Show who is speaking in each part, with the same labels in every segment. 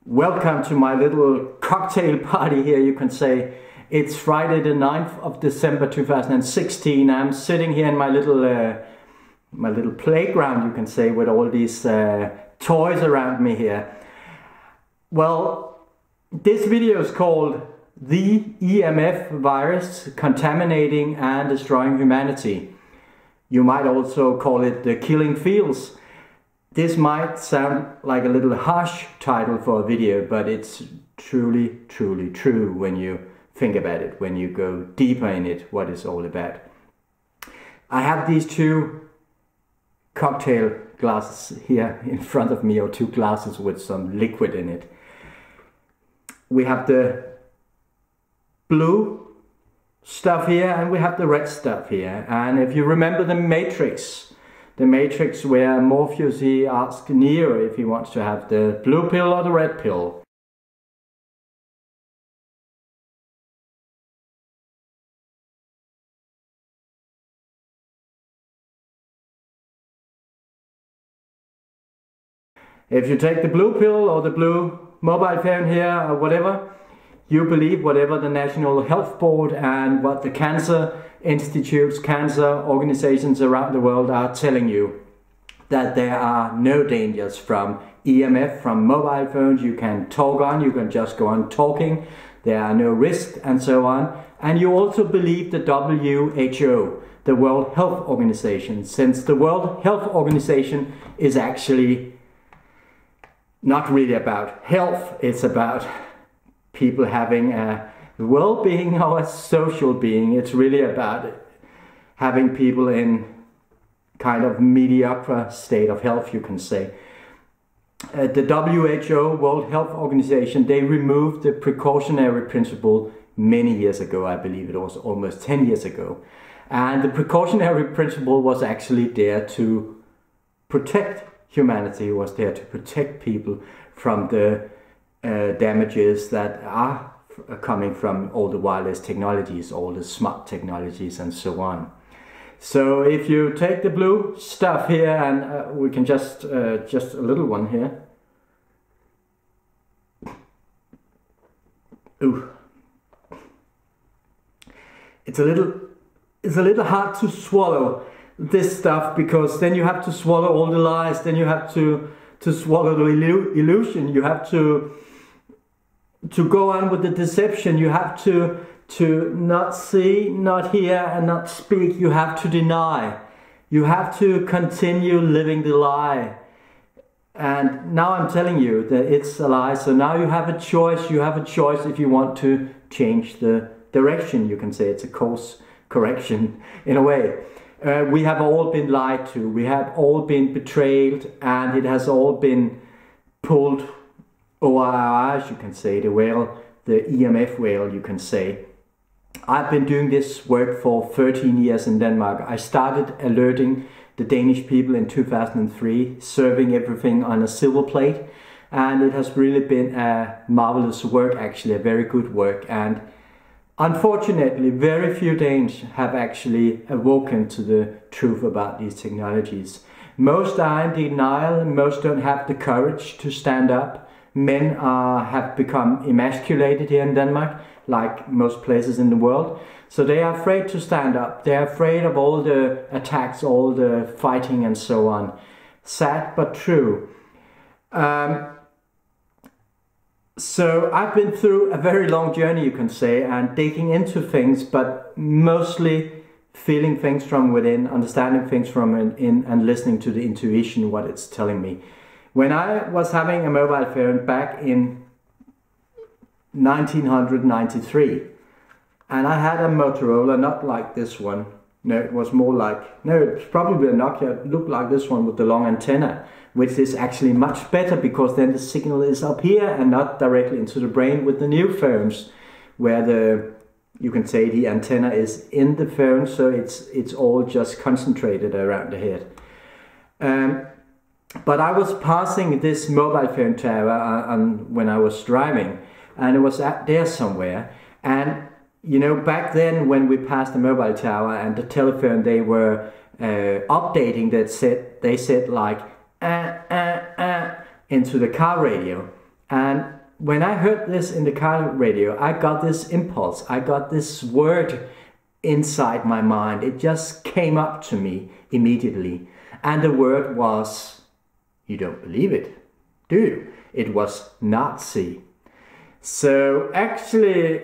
Speaker 1: Welcome to my little cocktail party here, you can say. It's Friday the 9th of December 2016. I'm sitting here in my little playground, you can say, with all these toys around me here. Well, this video is called The EMF Virus Contaminating and Destroying Humanity. You might also call it The Killing Fields. This might sound like a little harsh title for a video, but it's truly true when you think about it, when you go deeper in it, what it's all about. I have these two cocktail glasses here in front of me, or two glasses with some liquid in it. We have the blue stuff here and we have the red stuff here. And if you remember the Matrix where Morpheus, he asked Neo if he wants to have the blue pill or the red pill. If you take the blue pill or the blue mobile phone here or whatever, you believe whatever the National Health Board and what the cancer institutes, cancer organizations around the world are telling you, that there are no dangers from EMF, from mobile phones. You can talk on, you can just go on talking, there are no risks and so on. And you also believe the WHO, the World Health Organization, since the World Health Organization is actually not really about health, it's about people having a well-being or a social being. It's really about having people in kind of mediocre state of health, you can say. The WHO, World Health Organization, they removed the precautionary principle many years ago. I believe it was almost 10 years ago. And the precautionary principle was actually there to protect humanity, it was there to protect people from the damages that are coming from all the wireless technologies, all the smart technologies and so on. So if you take the blue stuff here, and we can just a little one here. Ooh. It's a little hard to swallow this stuff, because then you have to swallow all the lies, then you have to swallow the illusion, you have to go on with the deception, you have to not see, not hear and not speak. You have to deny. You have to continue living the lie. And now I'm telling you that it's a lie. So now you have a choice. You have a choice if you want to change the direction. You can say it's a course correction in a way. We have all been lied to. We have all been betrayed, and it has all been pulled over our eyes, you can say. The EMF whale, you can say. I've been doing this work for 13 years in Denmark. I started alerting the Danish people in 2003, serving everything on a silver plate. And it has really been a marvelous work, actually, a very good work. And unfortunately, very few Danes have actually awoken to the truth about these technologies. Most are in denial, most don't have the courage to stand up. Men have become emasculated here in Denmark, like most places in the world. So they are afraid to stand up. They are afraid of all the attacks, all the fighting and so on. Sad but true. So I've been through a very long journey, you can say, and digging into things, but mostly feeling things from within, understanding things from within, and listening to the intuition, what it's telling me. When I was having a mobile phone back in 1993, and I had a Motorola, not like this one. No, it was more like, no, it's probably a Nokia. It looked like this one with the long antenna, which is actually much better, because then the signal is up here and not directly into the brain with the new phones, where you can say the antenna is in the phone, so it's all just concentrated around the head. But I was passing this mobile phone tower when I was driving, and it was there somewhere. And you know, back then when we passed the mobile tower and the telephone, they were updating. They said like into the car radio, And when I heard this in the car radio, I got this impulse, I got this word inside my mind. It just came up to me immediately. And the word was, you don't believe it, do you? It was Nazi. So actually,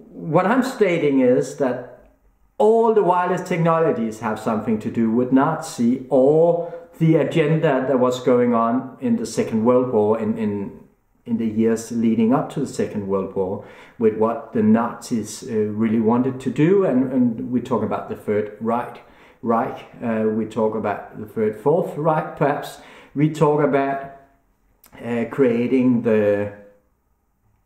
Speaker 1: what I'm stating is that all the wireless technologies have something to do with Nazi, or the agenda that was going on in the Second World War, in the years leading up to the Second World War, with what the Nazis really wanted to do. And we talk about the Third Reich, we talk about the Third, Fourth Reich perhaps, we talk about creating the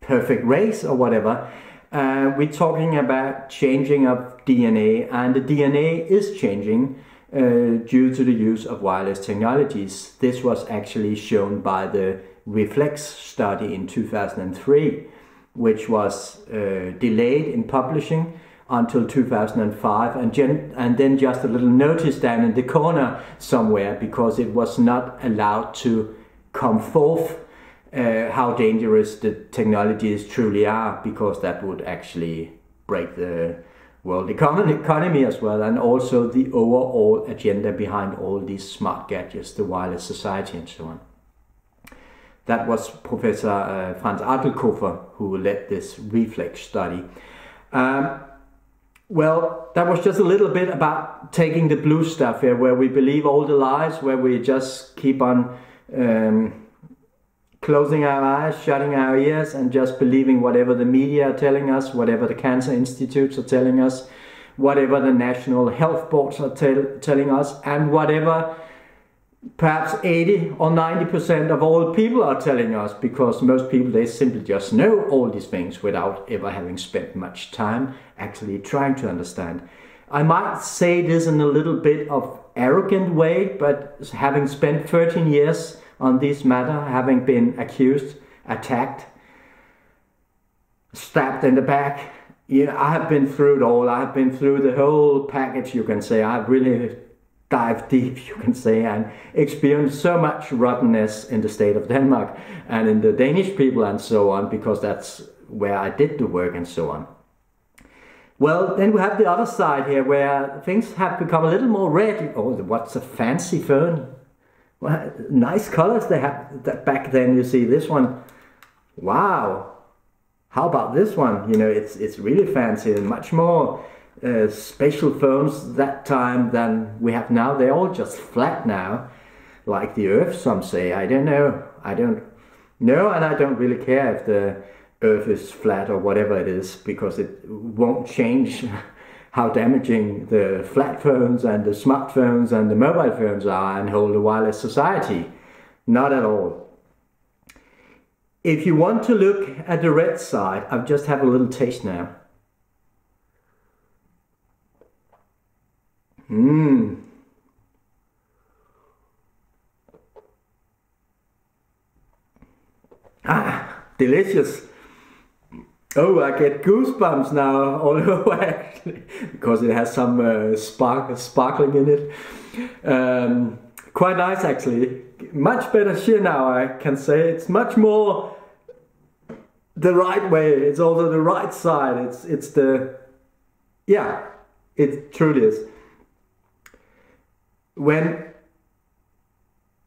Speaker 1: perfect race or whatever. We're talking about changing of DNA, and the DNA is changing due to the use of wireless technologies. This was actually shown by the Reflex study in 2003, which was delayed in publishing until 2005, and then just a little notice down in the corner somewhere, because it was not allowed to come forth how dangerous the technologies truly are, because that would actually break the world economy as well, and also the overall agenda behind all these smart gadgets, the wireless society and so on. That was Professor Franz Adelkofer who led this Reflex study. Well, that was just a little bit about taking the blue stuff here, where we believe all the lies, where we just keep on closing our eyes, shutting our ears, and just believing whatever the media are telling us, whatever the cancer institutes are telling us, whatever the national health boards are telling us, and whatever perhaps 80 or 90% of all people are telling us, because most people, they simply just know all these things without ever having spent much time actually trying to understand. I might say this in a little bit of arrogant way, but having spent 13 years on this matter, having been accused, attacked, stabbed in the back, I have been through it all. I have been through the whole package, you can say. I've really dived deep, you can say, and experienced so much rottenness in the state of Denmark and in the Danish people and so on, because that's where I did the work and so on. Well, then we have the other side here, where things have become a little more red. Oh, what's a fancy phone? Well, nice colors they had back then. You see this one. Wow. How about this one? It's really fancy, and much more special phones that time than we have now. They're all just flat now, like the Earth, some say. I don't know. I don't know, and I don't really care if the Earth is flat or whatever it is, because it won't change how damaging the flat phones and the smartphones and the mobile phones are and whole the wireless society. Not at all. If you want to look at the red side, I'll just have a little taste now. Delicious. Oh, I get goosebumps now all over, actually, because it has some sparkling in it. Quite nice, actually. Much better sheer now, I can say. It's much more the right way. It's also the right side. It's the, yeah, it truly is.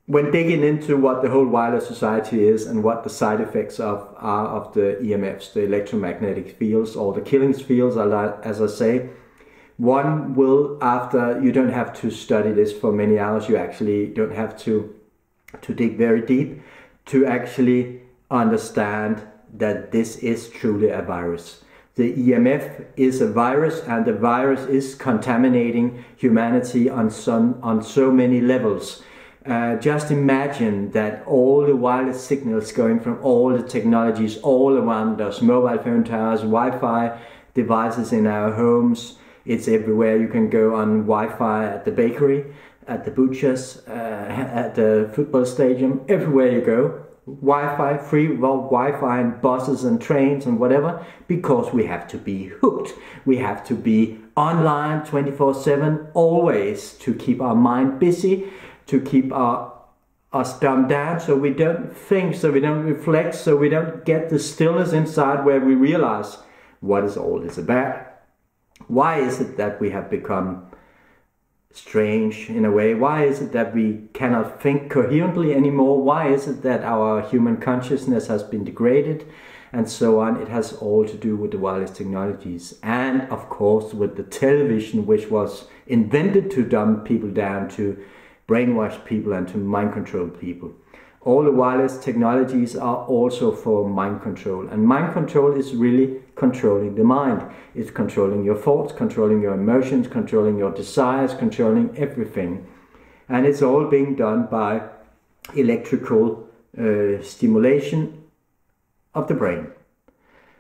Speaker 1: When digging into what the whole wireless society is and what the side effects are of the EMFs, the electromagnetic fields, or the killing fields, as I say, one will, after, you don't have to study this for many hours, you actually don't have to dig very deep to actually understand that this is truly a virus. The EMF is a virus, and the virus is contaminating humanity on so many levels. Just imagine that all the wireless signals going from all the technologies all around us, mobile phone towers, Wi-Fi devices in our homes, it's everywhere. You can go on Wi-Fi at the bakery, at the butchers, at the football stadium, everywhere you go. Wi-Fi, free Wi-Fi in buses and trains and whatever, because we have to be hooked. We have to be online 24/7, always, to keep our mind busy, to keep our us dumbed down, so we don't think, so we don't reflect, so we don't get the stillness inside where we realize what is all this about. Why is it that we have become strange in a way? Why is it that we cannot think coherently anymore? Why is it that our human consciousness has been degraded and so on? It has all to do with the wireless technologies, and of course with the television, which was invented to dumb people down, to brainwash people and to mind control people. All the wireless technologies are also for mind control, and mind control is really controlling the mind. It's controlling your thoughts, controlling your emotions, controlling your desires, controlling everything. And it's all being done by electrical stimulation of the brain.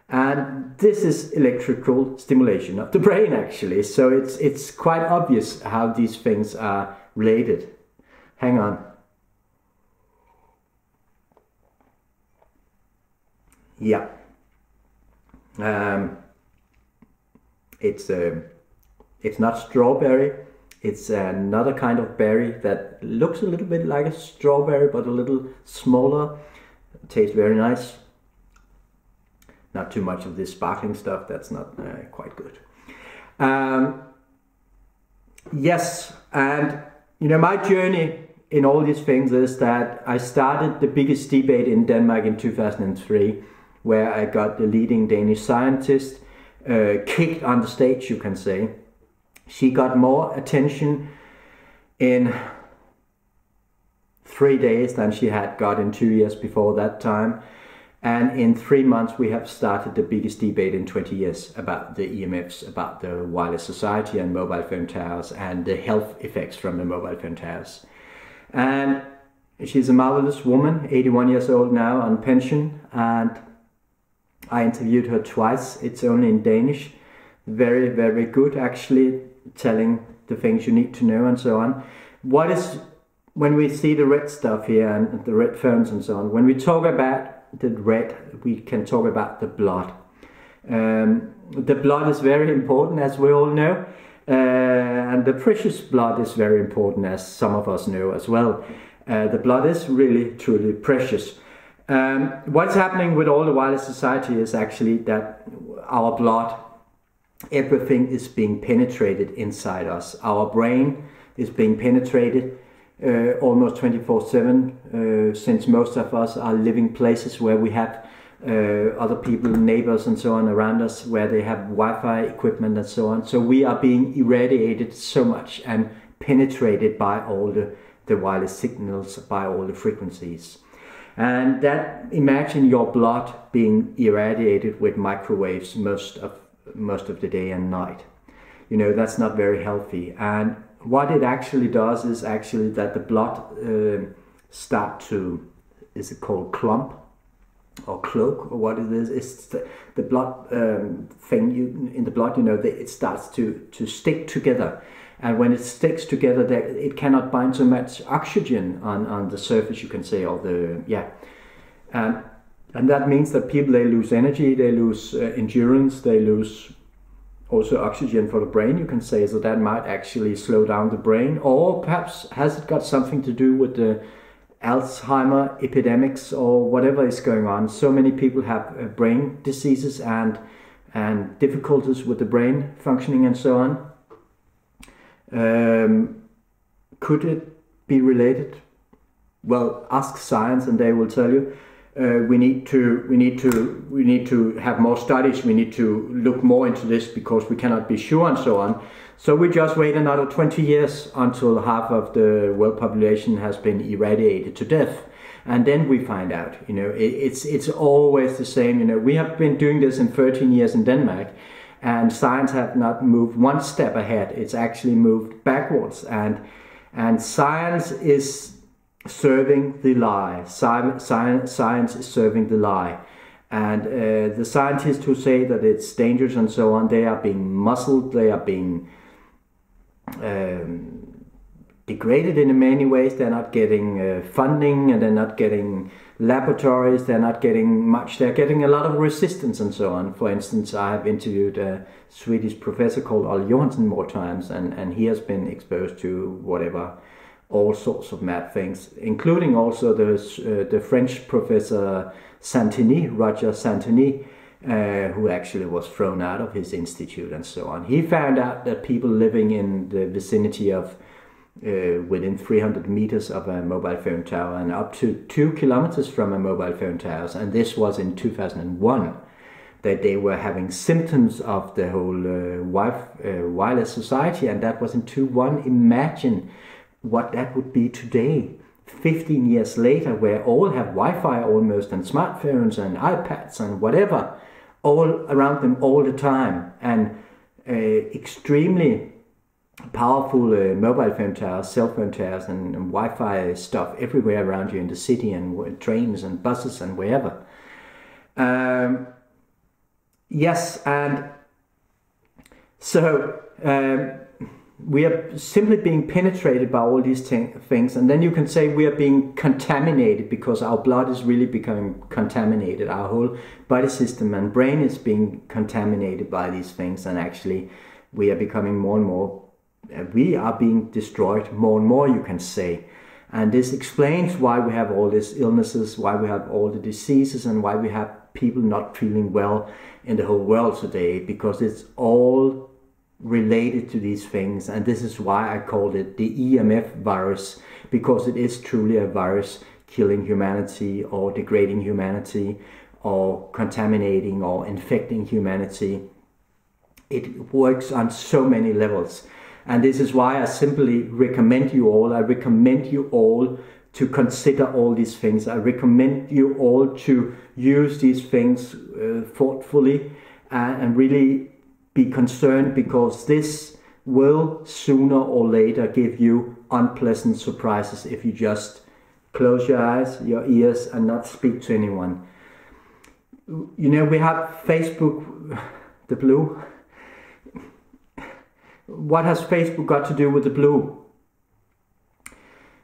Speaker 1: And this is electrical stimulation of the brain, actually. So it's quite obvious how these things are related. Hang on. Yeah. It's not strawberry. It's another kind of berry that looks a little bit like a strawberry, but a little smaller. It tastes very nice. Not too much of this sparkling stuff. That's not quite good. Yes, and you know, my journey in all these things is that I started the biggest debate in Denmark in 2003, where I got the leading Danish scientist kicked on the stage, you can say. She got more attention in 3 days than she had got in 2 years before that time. And in 3 months we have started the biggest debate in 20 years about the EMFs, about the wireless society and mobile phone towers and the health effects from the mobile phone towers. And she's a marvelous woman, 81 years old now, on pension, and I interviewed her twice. It's only in Danish. Very, very good, actually, telling the things you need to know and so on. What is, when we see the red stuff here and the red phones and so on, when we talk about the red, we can talk about the blood. The blood is very important, as we all know, and the precious blood is very important, as some of us know as well. The blood is really, truly precious. What's happening with all the wireless society is actually that our blood, everything is being penetrated inside us. Our brain is being penetrated almost 24/7, since most of us are living places where we have other people, neighbors and so on around us, where they have Wi-Fi equipment and so on. So we are being irradiated so much and penetrated by all the wireless signals, by all the frequencies. And that, imagine your blood being irradiated with microwaves most of the day and night. You know, that's not very healthy. And what it actually does is actually that the blood start to, is it called clump or cloak or what it is? It's the blood thing in the blood, you know, it starts to stick together. And when it sticks together, it cannot bind so much oxygen on the surface, you can say, or the, yeah. And that means that people, they lose energy, they lose endurance, they lose also oxygen for the brain, you can say. So that might actually slow down the brain. Or perhaps has it got something to do with the Alzheimer epidemics or whatever is going on? So many people have brain diseases and difficulties with the brain functioning and so on. Could it be related? Well, ask science and they will tell you. We need to have more studies. We need to look more into this because we cannot be sure and so on. So we just wait another 20 years until half of the world population has been irradiated to death, and then we find out. You know, it's always the same. You know, we have been doing this in 13 years in Denmark. And science have not moved one step ahead. It's actually moved backwards. And science is serving the lie. Science is serving the lie. And the scientists who say that it's dangerous and so on, they are being muzzled. They are being degraded in many ways. They're not getting funding, and they're not getting laboratories, they're not getting much, they're getting a lot of resistance and so on. For instance, I have interviewed a Swedish professor called Al Johansson more times, and he has been exposed to whatever all sorts of mad things, including also the French professor Santini, Roger Santini, who actually was thrown out of his institute and so on. He found out that people living in the vicinity of within 300 meters of a mobile phone tower and up to 2 kilometers from a mobile phone tower, and this was in 2001, that they were having symptoms of the whole wireless society, and that was in 2001. Imagine what that would be today, 15 years later, where all have Wi-Fi almost, and smartphones and iPads and whatever, all around them all the time, and extremely powerful mobile phone towers, cell phone towers, and Wi-Fi stuff everywhere around you in the city, and trains and buses and wherever. Yes, and so we are simply being penetrated by all these things, and then you can say we are being contaminated because our blood is really becoming contaminated. Our whole body system and brain is being contaminated by these things, and actually we are becoming more and more, we are being destroyed more and more, you can say. And this explains why we have all these illnesses, why we have all the diseases, and why we have people not feeling well in the whole world today, because it's all related to these things. And this is why I called it the EMF virus, because it is truly a virus killing humanity, or degrading humanity, or contaminating or infecting humanity. It works on so many levels. And this is why I simply recommend you all, to consider all these things. I recommend you all to use these things thoughtfully and really be concerned, because this will sooner or later give you unpleasant surprises if you just close your eyes, your ears, and not speak to anyone. You know, we have Facebook, the blue. What has Facebook got to do with the blue?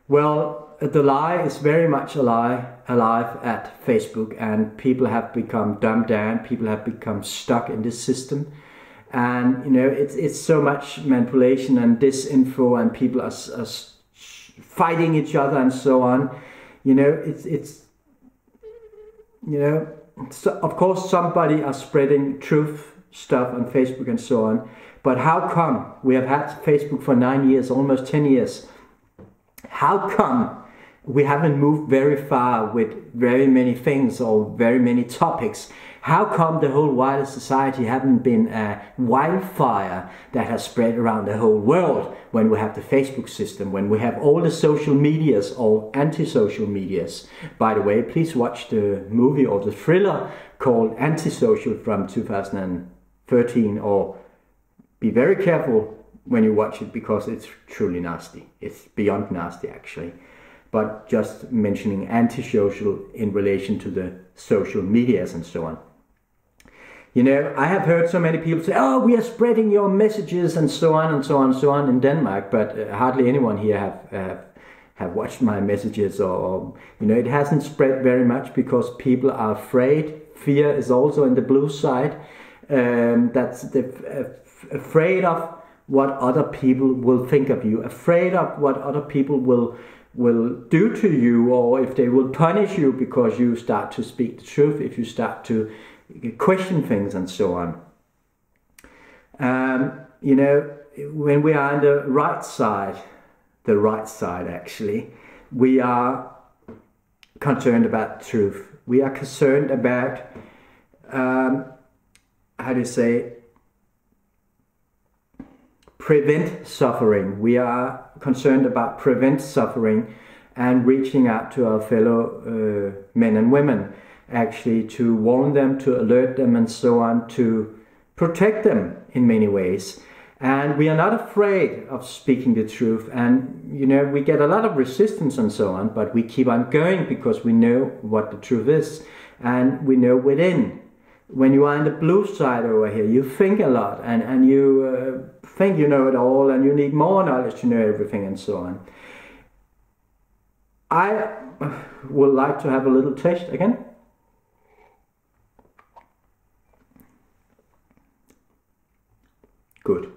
Speaker 1: Well, the lie is very much alive at Facebook, and people have become dumbed down, people have become stuck in this system. And you know, it's so much manipulation and disinfo, and people are fighting each other and so on. You know, it's you know, so of course somebody are spreading truth stuff on Facebook and so on. But how come we have had Facebook for 9 years, almost 10 years? How come we haven't moved very far with very many things or very many topics? How come the whole wireless society haven't been a wildfire that has spread around the whole world when we have the Facebook system, when we have all the social medias or anti-social medias? By the way, please watch the movie or the thriller called Antisocial from 2013, or be very careful when you watch it, because it's truly nasty. It's beyond nasty, actually. But just mentioning antisocial in relation to the social medias and so on. You know, I have heard so many people say, oh, we are spreading your messages and so on and so on and so on in Denmark, but hardly anyone here have watched my messages, or you know, it hasn't spread very much because people are afraid. Fear is also in the blue side. That's afraid of what other people will think of you, afraid of what other people will do to you, or if they will punish you because you start to speak the truth, if you start to question things and so on. You know, when we are on the right side actually, we are concerned about truth. We are concerned about, how do you say, prevent suffering. We are concerned about prevent suffering and reaching out to our fellow men and women, actually, to warn them, to alert them and so on, to protect them in many ways. And we are not afraid of speaking the truth. And you know, we get a lot of resistance and so on, but we keep on going because we know what the truth is, and we know within. When you are on the blue side over here, you think a lot, and you think you know it all, and you need more knowledge to know everything and so on. I would like to have a little taste again. Good.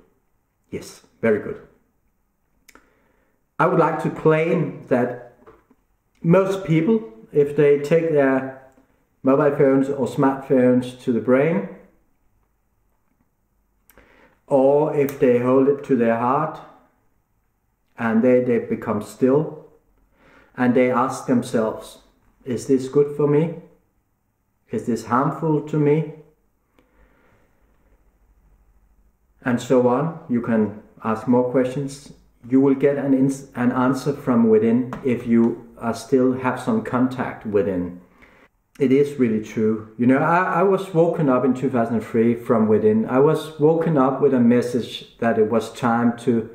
Speaker 1: Yes, very good. I would like to claim that most people, if they take their mobile phones or smartphones to the brain, or if they hold it to their heart and they become still and they ask themselves, is this good for me? Is this harmful to me? And so on. You can ask more questions. You will get an answer from within if you still have some contact within. It is really true. You know, I was woken up in 2003 from within. I was woken up with a message that it was time to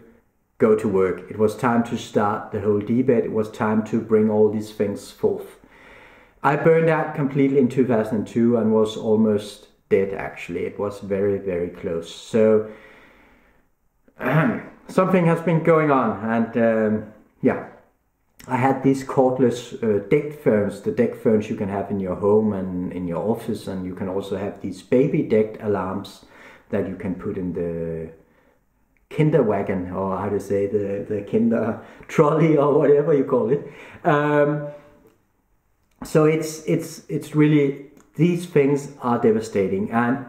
Speaker 1: go to work. It was time to start the whole debate. It was time to bring all these things forth. I burned out completely in 2002 and was almost dead, actually. It was very, very close. So something has been going on, and yeah. I had these cordless deck phones, the deck phones you can have in your home and in your office, and you can also have these baby decked alarms that you can put in the kinderwagon, or how to say, the kinder trolley, or whatever you call it. So it's really, these things are devastating. And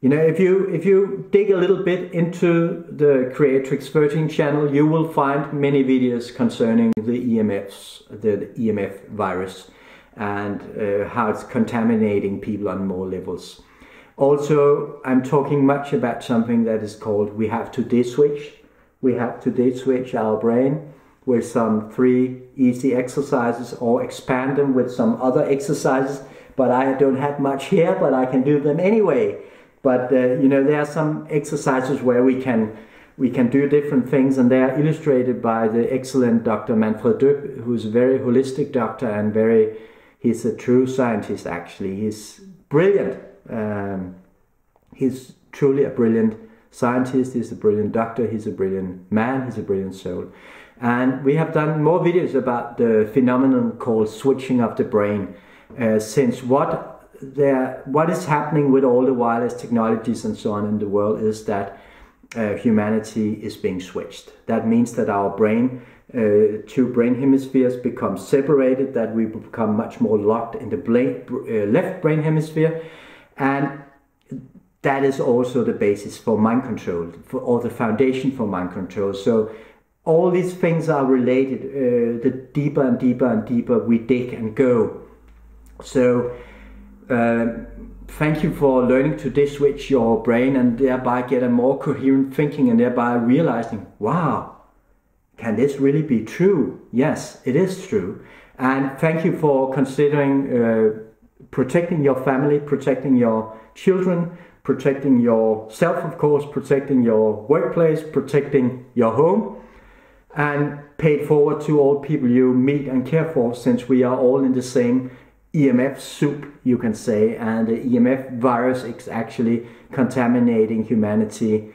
Speaker 1: you know, if you dig a little bit into the Creatrix 13 channel, you will find many videos concerning the EMFs, the EMF virus, and how it's contaminating people on more levels. Also, I'm talking much about something that is called, we have to de-switch. We have to de-switch our brain with some 3 easy exercises, or expand them with some other exercises. But I don't have much here, but I can do them anyway. But you know, there are some exercises where we can do different things, and they are illustrated by the excellent Dr. Manfred Döpp, who's a very holistic doctor and he's a true scientist. Actually, he's brilliant. He's truly a brilliant scientist. He's a brilliant doctor. He's a brilliant man. He's a brilliant soul. And we have done more videos about the phenomenon called switching of the brain, since what is happening with all the wireless technologies and so on in the world is that humanity is being switched. That means that our brain, 2 brain hemispheres become separated, that we become much more locked in the left brain hemisphere, and that is also the basis for mind control, or the foundation for mind control. So all these things are related. The deeper and deeper and deeper we dig and go. So thank you for learning to de-switch your brain and thereby get a more coherent thinking, and thereby realizing, wow, can this really be true? Yes, it is true. And thank you for considering protecting your family, protecting your children, protecting yourself, of course, protecting your workplace, protecting your home, and pay it forward to all people you meet and care for, since we are all in the same EMF soup, you can say, and the EMF virus is actually contaminating humanity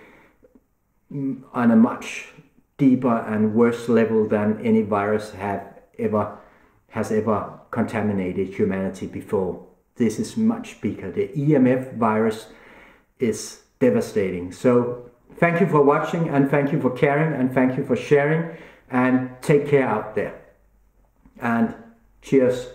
Speaker 1: on a much deeper and worse level than any virus has ever contaminated humanity before. This is much bigger. The EMF virus is devastating. So thank you for watching, and thank you for caring, and thank you for sharing, and take care out there. And cheers.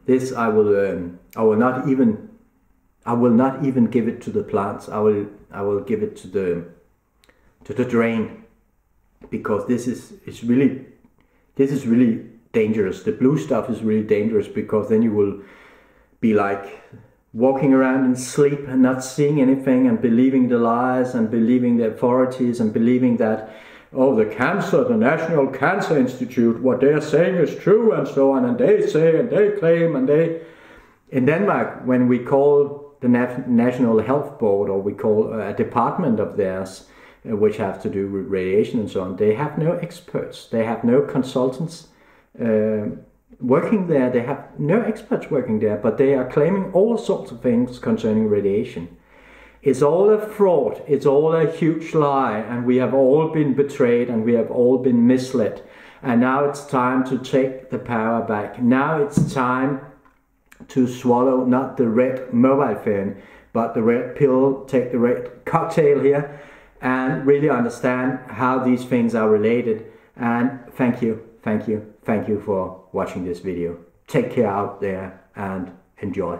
Speaker 1: This I will not even give it to the plants. I will give it to the drain, because this is really dangerous. The blue stuff is really dangerous, because then you will be like walking around in sleep and not seeing anything, and believing the lies, and believing the authorities, and believing that, oh, the National Cancer Institute, what they are saying is true, and so on, and they say, and they claim, and they... In Denmark, when we call the National Health Board, or we call a department of theirs, which have to do with radiation and so on, they have no experts, they have no consultants working there, they have no experts working there, but they are claiming all sorts of things concerning radiation. It's all a fraud, it's all a huge lie, and we have all been betrayed, and we have all been misled. And now it's time to take the power back. Now it's time to swallow not the red mobile phone, but the red pill, take the red cocktail here, and really understand how these things are related. And thank you for watching this video. Take care out there and enjoy.